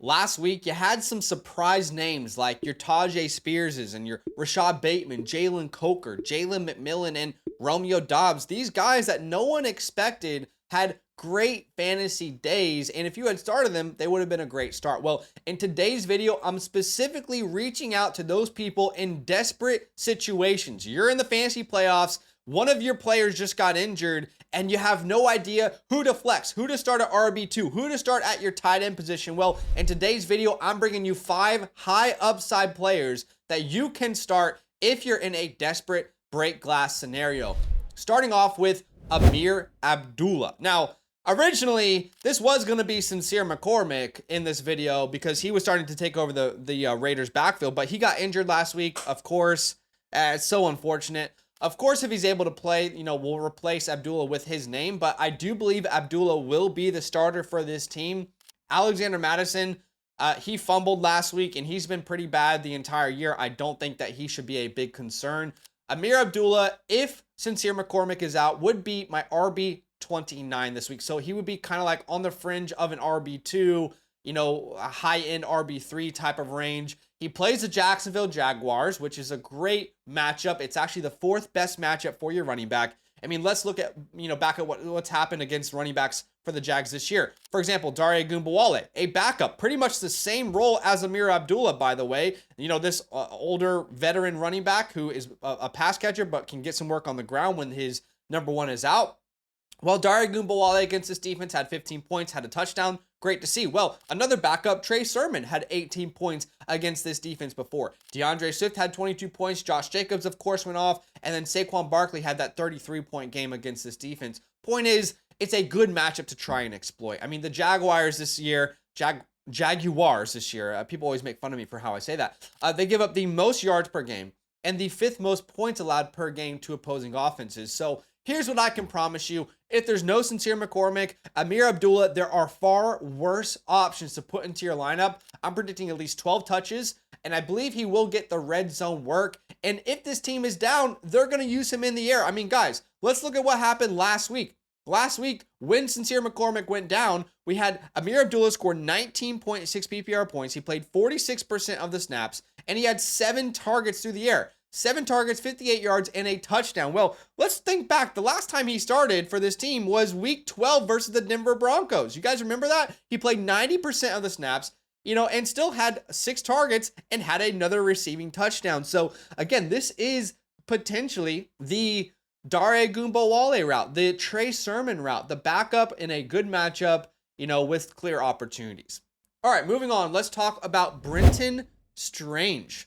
last week you had some surprise names like your Tajay Spearses and your Rashad Bateman, Jalen Coker, Jalen McMillan, and Romeo Dobbs. These guys that no one expected had great fantasy days, and if you had started them, they would have been a great start. Well, in today's video, I'm specifically reaching out to those people in desperate situations. You're in the fantasy playoffs, one of your players just got injured, and you have no idea who to flex, who to start at RB2, who to start at your tight end position. Well, in today's video, I'm bringing you 5 high upside players that you can start if you're in a desperate break glass scenario. Starting off with Ameeeeer Abdullah. Now, originally, this was going to be Sincere McCormick in this video because he was starting to take over the Raiders backfield, but he got injured last week, of course. It's so unfortunate. Of course, if he's able to play, we'll replace Abdullah with his name, but I do believe Abdullah will be the starter for this team. Alexander Mattison, he fumbled last week, and he's been pretty bad the entire year. I don't think that he should be a big concern. Ameeeeer Abdullah, if Sincere McCormick is out, would be my RB29 this week. So he would be kind of like on the fringe of an RB2, a high-end RB3 type of range. He plays the Jacksonville Jaguars, which is a great matchup. It's actually the 4th best matchup for your running back. I mean, let's look at, back at what's happened against running backs for the Jags this year. For example, Dare Ogunbowale, a backup, pretty much the same role as Ameeeeer Abdullah, by the way. This older veteran running back who is a pass catcher but can get some work on the ground when his number one is out. Well, Dare Ogunbowale against this defense had 15 points, had a touchdown. Great to see. Well, another backup, Trey Sermon, had 18 points against this defense before. DeAndre Swift had 22 points. Josh Jacobs, of course, went off. And then Saquon Barkley had that 33-point game against this defense. Point is, it's a good matchup to try and exploit. I mean, the Jaguars this year, Jaguars this year, people always make fun of me for how I say that. They give up the most yards per game and the 5th most points allowed per game to opposing offenses. So here's what I can promise you. If there's no Sincere McCormick, Ameeeeer Abdullah, there are far worse options to put into your lineup. I'm predicting at least 12 touches, and I believe he will get the red zone work. And if this team is down, they're going to use him in the air. I mean, guys, let's look at what happened last week. Last week, when Sincere McCormick went down, we had Ameeeeer Abdullah score 19.6 PPR points. He played 46% of the snaps, and he had 7 targets through the air. 7 targets, 58 yards, and a touchdown. Well, let's think back. The last time he started for this team was week 12 versus the Denver Broncos. You guys remember that? He played 90% of the snaps, and still had 6 targets and had another receiving touchdown. So, again, this is potentially the Dare Ogunbowale route, the Trey Sermon route, the backup in a good matchup, with clear opportunities. All right, moving on. Let's talk about Brenton Strange.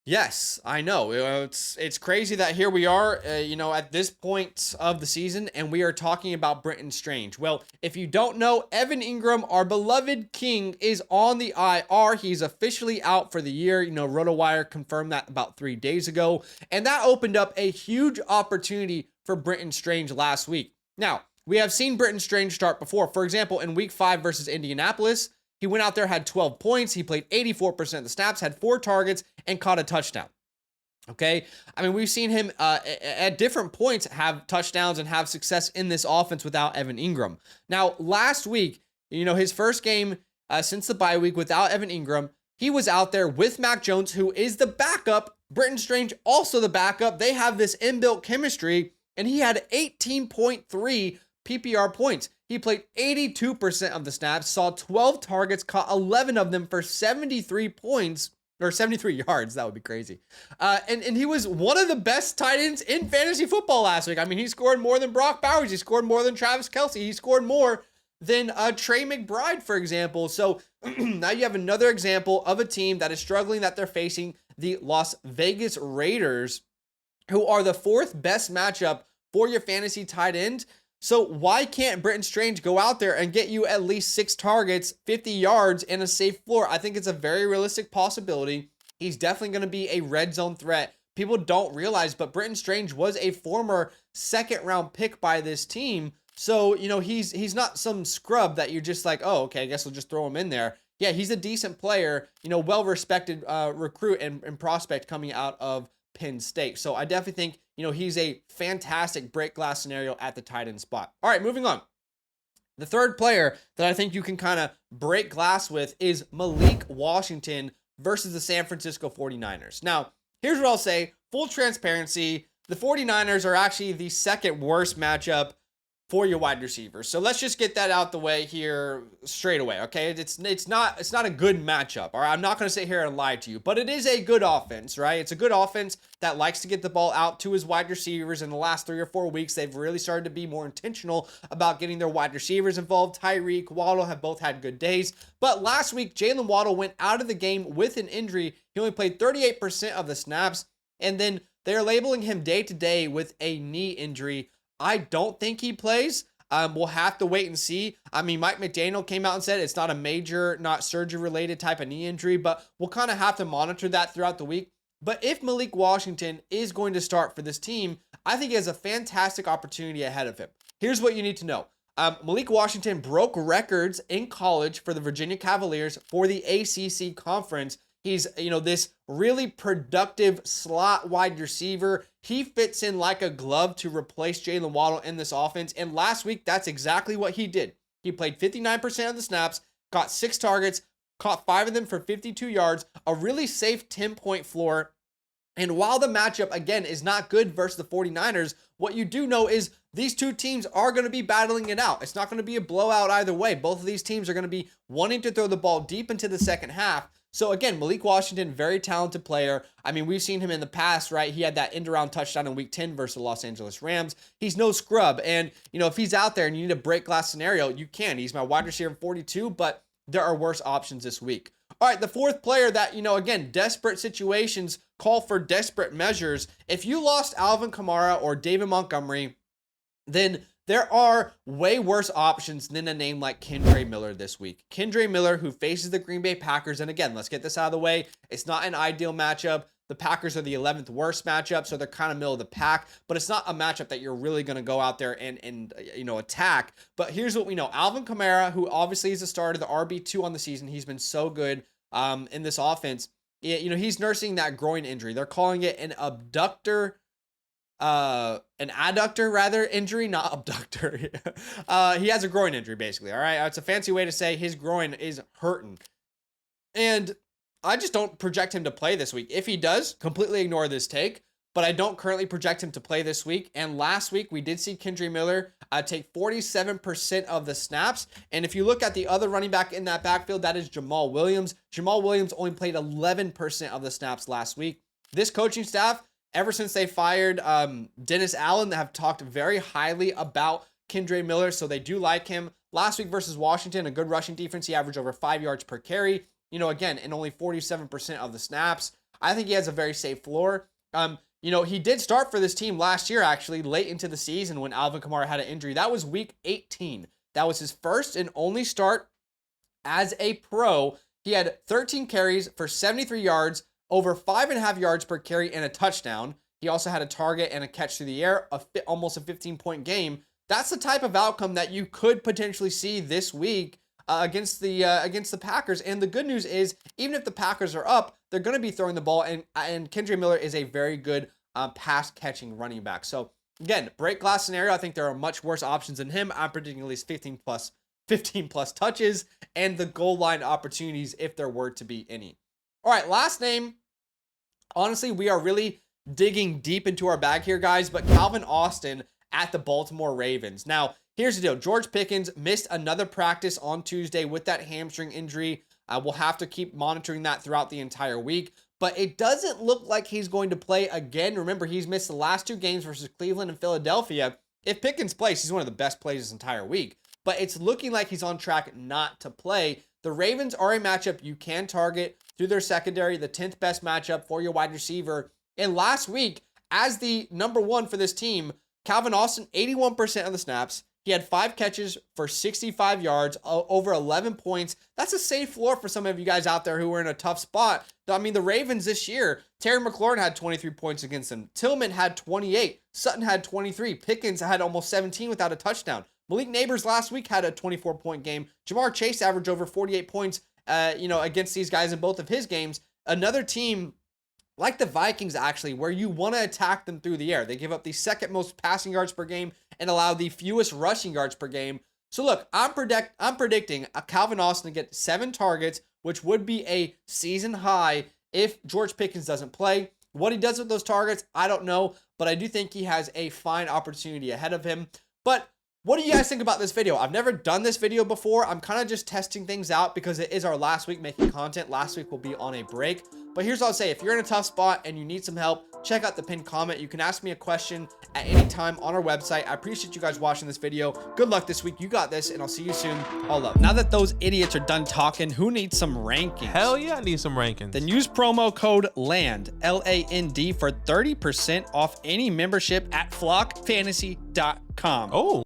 Yes, I know. It's crazy that here we are, at this point of the season, and we are talking about Brenton Strange. Well, if you don't know, Evan Ingram, our beloved king, is on the IR. He's officially out for the year. RotoWire confirmed that about 3 days ago, and that opened up a huge opportunity for Brenton Strange last week. Now, we have seen Brenton Strange start before. For example, in week 5 versus Indianapolis, he went out there, had 12 points. He played 84% of the snaps, had 4 targets, and caught a touchdown. Okay? I mean, we've seen him at different points have touchdowns and have success in this offense without Evan Ingram. Now, last week, his first game since the bye week without Evan Ingram, he was out there with Mac Jones, who is the backup. Brenton Strange, also the backup. They have this inbuilt chemistry, and he had 18.3 PPR points. He played 82% of the snaps, saw 12 targets, caught 11 of them for 73 points, or 73 yards. That would be crazy. And he was one of the best tight ends in fantasy football last week. I mean, he scored more than Brock Bowers. He scored more than Travis Kelce. He scored more than Trey McBride, for example. So now you have another example of a team that is struggling, that they're facing the Las Vegas Raiders, who are the 4th best matchup for your fantasy tight end. So why can't Brenton Strange go out there and get you at least 6 targets, 50 yards, and a safe floor? I think it's a very realistic possibility. He's definitely going to be a red zone threat. People don't realize, but Brenton Strange was a former 2nd-round pick by this team. So, he's not some scrub that you're just like, oh, okay, I guess we'll just throw him in there. Yeah, he's a decent player, well-respected recruit and prospect coming out of Penn State. So I definitely think, he's a fantastic break glass scenario at the tight end spot. All right, moving on. The third player that I think you can kind of break glass with is Leek Washington versus the San Francisco 49ers. Now, here's what I'll say. Full transparency, the 49ers are actually the second worst matchup for your wide receivers. So let's just get that out the way here straight away, okay? It's not a good matchup. All right, I'm not going to sit here and lie to you, but it is a good offense, right? It's a good offense that likes to get the ball out to his wide receivers. In the last 3 or 4 weeks, they've really started to be more intentional about getting their wide receivers involved. Tyreek, Waddle have both had good days, but last week Jalen Waddle went out of the game with an injury. He only played 38% of the snaps, and then they're labeling him day to day with a knee injury. I don't think he plays. We'll have to wait and see. I mean, Mike McDaniel came out and said it's not a major, not surgery-related type of knee injury, but we'll kind of have to monitor that throughout the week. But if Leek Washington is going to start for this team, I think he has a fantastic opportunity ahead of him. Here's what you need to know. Leek Washington broke records in college for the Virginia Cavaliers for the ACC conference. He's, this really productive slot wide receiver. He fits in like a glove to replace Jalen Waddle in this offense. And last week, that's exactly what he did. He played 59% of the snaps, got 6 targets, caught 5 of them for 52 yards, a really safe 10-point floor. And while the matchup, again, is not good versus the 49ers, what you do know is these two teams are going to be battling it out. It's not going to be a blowout either way. Both of these teams are going to be wanting to throw the ball deep into the second half. So again, Leek Washington, very talented player. I mean, we've seen him in the past, right? He had that end-around touchdown in Week 10 versus the Los Angeles Rams. He's no scrub. And, if he's out there and you need a break glass scenario, you can. He's my wide receiver 42, but there are worse options this week. All right, the fourth player that, again, desperate situations call for desperate measures. If you lost Alvin Kamara or David Montgomery, then there are way worse options than a name like Kendre Miller this week. Kendre Miller, who faces the Green Bay Packers, and again, let's get this out of the way. It's not an ideal matchup. The Packers are the 11th worst matchup, so they're kind of middle of the pack, but it's not a matchup that you're really going to go out there and attack. But here's what we know. Alvin Kamara, who obviously is the starter, the RB2 on the season, he's been so good in this offense. He's nursing that groin injury. They're calling it an adductor rather injury, not abductor. He has a groin injury basically. All right. It's a fancy way to say his groin is hurting. And I just don't project him to play this week. If he does, completely ignore this take, but I don't currently project him to play this week. And last week we did see Kendre Miller take 47% of the snaps. And if you look at the other running back in that backfield, that is Jamal Williams. Jamal Williams only played 11% of the snaps last week. This coaching staff, ever since they fired Dennis Allen, have talked very highly about Kendre Miller, so they do like him. Last week versus Washington, a good rushing defense. He averaged over 5 yards per carry, again, in only 47% of the snaps. I think he has a very safe floor. He did start for this team last year, actually, late into the season when Alvin Kamara had an injury. That was week 18. That was his first and only start as a pro. He had 13 carries for 73 yards, over 5.5 yards per carry, and a touchdown. He also had a target and a catch through the air, almost a 15-point game. That's the type of outcome that you could potentially see this week against the Packers. And the good news is, even if the Packers are up, they're going to be throwing the ball, and Kendre Miller is a very good pass-catching running back. So, again, break glass scenario, I think there are much worse options than him. I'm predicting at least 15 plus touches and the goal line opportunities if there were to be any. All right, last name. Honestly, we are really digging deep into our bag here, guys, but Calvin Austin at the Baltimore Ravens. Now, here's the deal. George Pickens missed another practice on Tuesday with that hamstring injury. We'll have to keep monitoring that throughout the entire week, but it doesn't look like he's going to play again. Remember, he's missed the last 2 games versus Cleveland and Philadelphia. If Pickens plays, he's one of the best plays this entire week, but it's looking like he's on track not to play. The Ravens are a matchup you can target through their secondary, the 10th best matchup for your wide receiver. And last week, as the number 1 for this team, Calvin Austin, 81% of the snaps. He had 5 catches for 65 yards, over 11 points. That's a safe floor for some of you guys out there who are in a tough spot. I mean, the Ravens this year, Terry McLaurin had 23 points against them. Tillman had 28. Sutton had 23. Pickens had almost 17 without a touchdown. Malik Neighbors last week had a 24-point game. Jamar Chase averaged over 48 points, against these guys in both of his games. Another team like the Vikings, actually, where you want to attack them through the air. They give up the second most passing yards per game and allow the fewest rushing yards per game. So look, I'm predicting a Calvin Austin to get 7 targets, which would be a season high if George Pickens doesn't play. What he does with those targets, I don't know, but I do think he has a fine opportunity ahead of him. But what do you guys think about this video? I've never done this video before. I'm kind of just testing things out because it is our last week making content. Last week will be on a break. But here's what I'll say. If you're in a tough spot and you need some help, check out the pinned comment. You can ask me a question at any time on our website. I appreciate you guys watching this video. Good luck this week. You got this, and I'll see you soon. All love. Now that those idiots are done talking, who needs some rankings? Hell yeah, I need some rankings. Then use promo code LAND, LAND, for 30% off any membership at flockfantasy.com. Oh.